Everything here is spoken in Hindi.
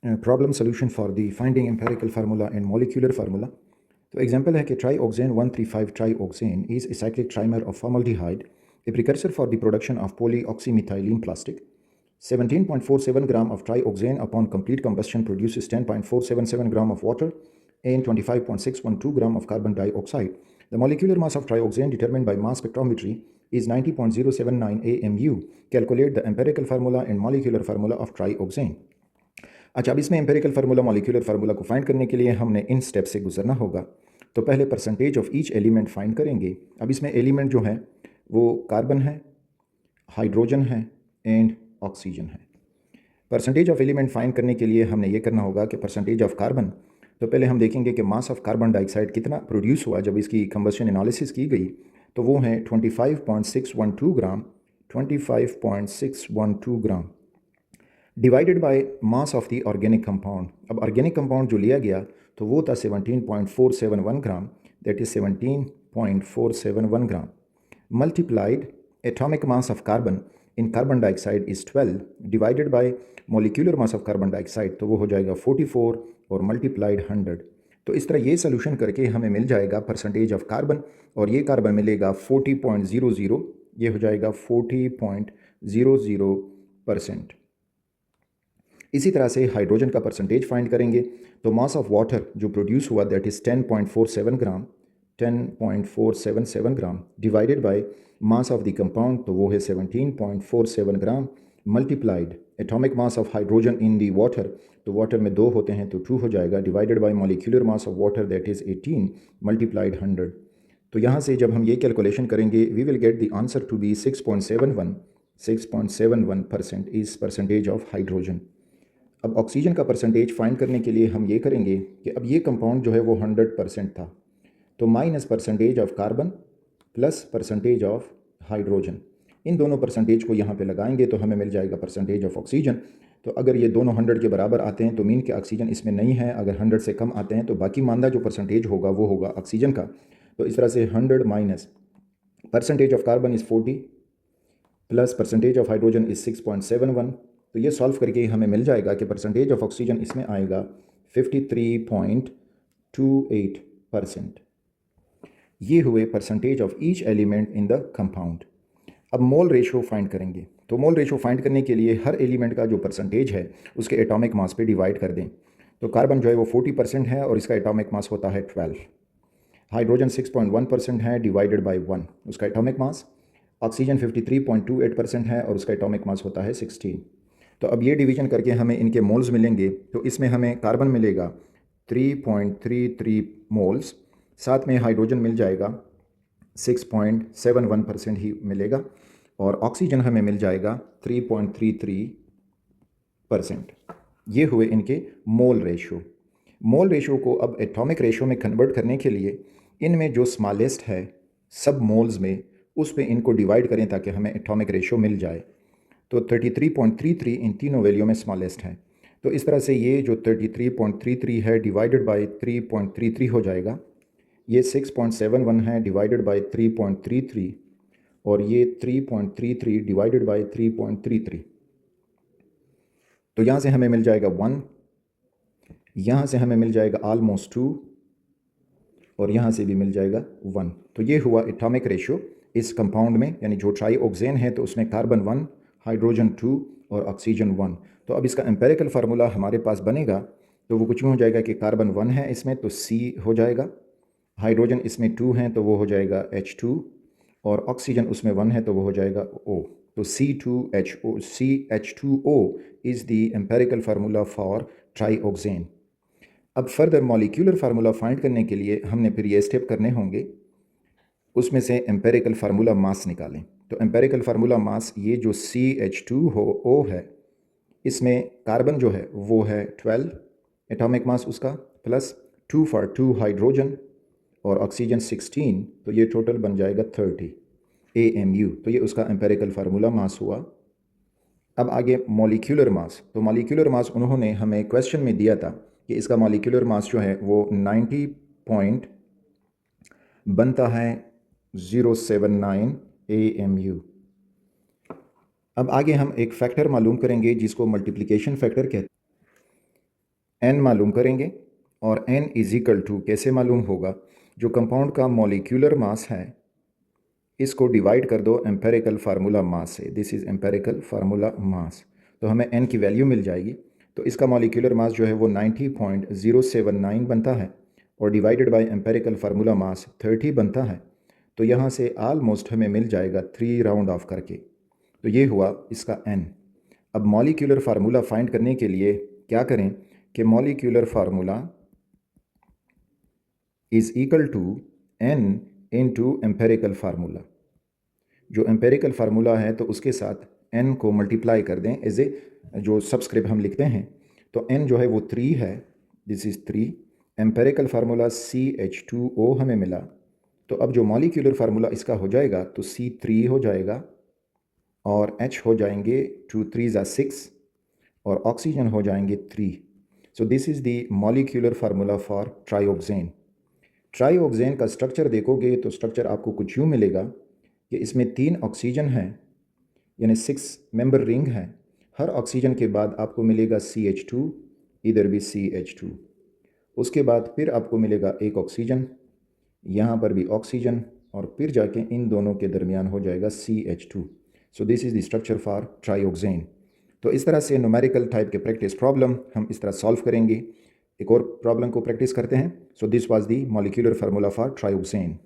Problem solution for the finding empirical formula and molecular formula. तो एग्जांपल है कि trioxane 135 trioxane is a cyclic trimer of formaldehyde, a precursor for the production of polyoxymethylene plastic. 17.47 gram of trioxane upon complete combustion produces 10.477 gram of water and 25.612 gram of carbon dioxide. The molecular mass of trioxane determined by mass spectrometry is 90.079 AMU. Calculate the empirical formula and molecular formula of trioxane. अच्छा, अब इसमें एम्पेरिकल फार्मूला मॉलिक्यूलर फार्मूला को फाइंड करने के लिए हमने इन स्टेप से गुजरना होगा। तो पहले percentage of each element find करेंगे। अब इसमें एलिमेंट जो है वो कार्बन है, हाइड्रोजन है एंड ऑक्सीजन है। परसेंटेज ऑफ एलिमेंट फाइंड करने के लिए हमने ये करना होगा कि परसेंटेज ऑफ कार्बन, तो पहले हम देखेंगे कि मास ऑफ कार्बन डाइऑक्साइड कितना प्रोड्यूस हुआ जब इसकी कंबशन एनालिसिस की गई, तो वो है 25.612 gram, 25.612 gram divided by mass of the organic compound. अब ऑर्गेनिक कंपाउंड जो लिया गया तो वो था 17.471 gram, that is 17.471 gram multiplied atomic mass of carbon in carbon dioxide is 12 divided by molecular mass of carbon dioxide, तो वो हो जाएगा 44 और मल्टीप्लाइड 100। तो इस तरह ये सोल्यूशन करके हमें मिल जाएगा परसेंटेज ऑफ कार्बन, और ये कार्बन मिलेगा 40.00, ये हो जाएगा 40.00%। इसी तरह से हाइड्रोजन का परसेंटेज फाइंड करेंगे तो मास ऑफ वाटर जो प्रोड्यूस हुआ that is 10.47 gram, 10.477 gram divided by mass of the compound, तो वो है 17.47 gram multiplied atomic mass of hydrogen in the water, तो वाटर में 2 होते हैं तो 2 हो जाएगा, divided by molecular mass of water that is 18 multiplied 100। तो यहाँ से जब हम ये कैलकुलेशन करेंगे we will get the answer to be 6.71% is percentage of hydrogen. अब ऑक्सीजन का परसेंटेज फाइंड करने के लिए हम ये करेंगे कि अब ये कंपाउंड जो है वो 100% था, तो minus percentage of carbon plus percentage of hydrogen, इन दोनों परसेंटेज को यहाँ पे लगाएंगे तो हमें मिल जाएगा परसेंटेज ऑफ ऑक्सीजन। तो अगर ये दोनों 100 के बराबर आते हैं तो मीन के ऑक्सीजन इसमें नहीं है, अगर 100 से कम आते हैं तो बाकी मानदा जो परसेंटेज होगा वो होगा ऑक्सीजन का। तो इस तरह से 100 minus percentage of carbon is 40 plus percentage of hydrogen is 6.71, तो ये सॉल्व करके हमें मिल जाएगा कि परसेंटेज ऑफ ऑक्सीजन इसमें आएगा 53.28%। ये हुए percentage of each element in the compound. अब मोल रेशो फाइंड करेंगे, तो मोल रेशो फाइंड करने के लिए हर एलिमेंट का जो परसेंटेज है उसके एटॉमिक मास पे डिवाइड कर दें। तो कार्बन जो है वो 40% है और इसका एटॉमिक मास होता है 12, हाइड्रोजन 6.1% है डिवाइडेड बाई 1 उसका एटॉमिक मास, ऑक्सीजन 53.28% है और उसका एटॉमिक मास होता है 16। तो अब ये डिवीजन करके हमें इनके मोल्स मिलेंगे, तो इसमें हमें कार्बन मिलेगा 3.33 मोल्स, साथ में हाइड्रोजन मिल जाएगा 6.71% ही मिलेगा, और ऑक्सीजन हमें मिल जाएगा 3.33%। ये हुए इनके मोल रेशो। मोल रेशो को अब एटॉमिक रेशो में कन्वर्ट करने के लिए इनमें जो स्मॉलेस्ट है सब मोल्स में उस पे इनको डिवाइड करें ताकि हमें एटॉमिक रेशो मिल जाए। तो 33.33 इन तीनों वैल्यू में स्मॉलेस्ट है, तो इस तरह से ये जो 33.33 है डिवाइडेड बाय 3.33 हो जाएगा, ये 6.71 है डिवाइडेड बाय 3.33 और ये 3.33 डिवाइडेड बाय 3.33। तो यहाँ से हमें मिल जाएगा 1, यहाँ से हमें मिल जाएगा ऑलमोस्ट 2 और यहाँ से भी मिल जाएगा 1। तो ये हुआ एटॉमिक रेशो इस कंपाउंड में, यानी जो ट्राईऑक्सेन है तो उसमें कार्बन 1, हाइड्रोजन 2 और ऑक्सीजन 1। तो अब इसका एम्पेरिकल फार्मूला हमारे पास बनेगा, तो वो कुछ यूँ हो जाएगा कि कार्बन 1 है इसमें तो C हो जाएगा, हाइड्रोजन इसमें 2 हैं तो वो हो जाएगा H2 और ऑक्सीजन उसमें 1 है तो वो हो जाएगा O। तो CH2O is the empirical formula for trioxane. अब फर्दर मॉलिक्यूलर फार्मूला फाइंड करने के लिए हमने फिर ये स्टेप करने होंगे, उसमें से एम्पेरिकल फार्मूला मास निकालें। तो एम्पेरिकल फार्मूला मास ये जो CH2O है इसमें कार्बन जो है वो है 12 एटॉमिक मास उसका, प्लस 2 for 2 हाइड्रोजन और ऑक्सीजन 16, तो ये टोटल बन जाएगा 30 AMU। तो ये उसका एम्पेरिकल फार्मूला मास हुआ। अब आगे मॉलिक्यूलर मास, तो मॉलिक्यूलर मास उन्होंने हमें क्वेश्चन में दिया था कि इसका मॉलिक्यूलर मास जो है वो 90 पॉइंट बनता है 079 AMU। अब आगे हम एक फैक्टर मालूम करेंगे जिसको मल्टीप्लिकेशन फैक्टर कहते हैं। n मालूम करेंगे और n इज इक्वल टू कैसे मालूम होगा, जो कंपाउंड का मॉलिक्यूलर मास है इसको डिवाइड कर दो एम्पेरिकल फार्मूला मास से। This is empirical formula mass, तो हमें n की वैल्यू मिल जाएगी। तो इसका मॉलिक्यूलर मास जो है वो 90.079 बनता है और divided by empirical formula mass 30 बनता है। तो यहाँ से आलमोस्ट हमें मिल जाएगा 3 राउंड ऑफ करके। तो ये हुआ इसका n। अब मॉलिक्यूलर फार्मूला फाइंड करने के लिए क्या करें कि molecular formula is equal to n into empirical formula. जो एम्पेरिकल फार्मूला है तो उसके साथ n को मल्टीप्लाई कर दें एज ए जो सबस्क्रिप्ट हम लिखते हैं। तो n जो है वो 3 है, this is 3। Empirical formula CH2O हमें मिला। तो अब जो मॉलिक्यूलर फार्मूला इसका हो जाएगा तो C3 हो जाएगा और H हो जाएंगे 2 3 6 और ऑक्सीजन हो जाएंगे 3। So this is the molecular formula for trioxane. Trioxane का स्ट्रक्चर देखोगे तो स्ट्रक्चर आपको कुछ यूँ मिलेगा कि इसमें 3 ऑक्सीजन हैं, यानी 6 मेंबर रिंग है। हर ऑक्सीजन के बाद आपको मिलेगा CH2, इधर भी CH2। उसके बाद फिर आपको मिलेगा एक ऑक्सीजन, यहाँ पर भी ऑक्सीजन, और फिर जाके इन दोनों के दरमियान हो जाएगा CH2। So this is the structure for trioxane. तो इस तरह से न्यूमेरिकल टाइप के प्रैक्टिस प्रॉब्लम हम इस तरह सॉल्व करेंगे। एक और प्रॉब्लम को प्रैक्टिस करते हैं। So this was the molecular formula for ट्राइऑक्सेन।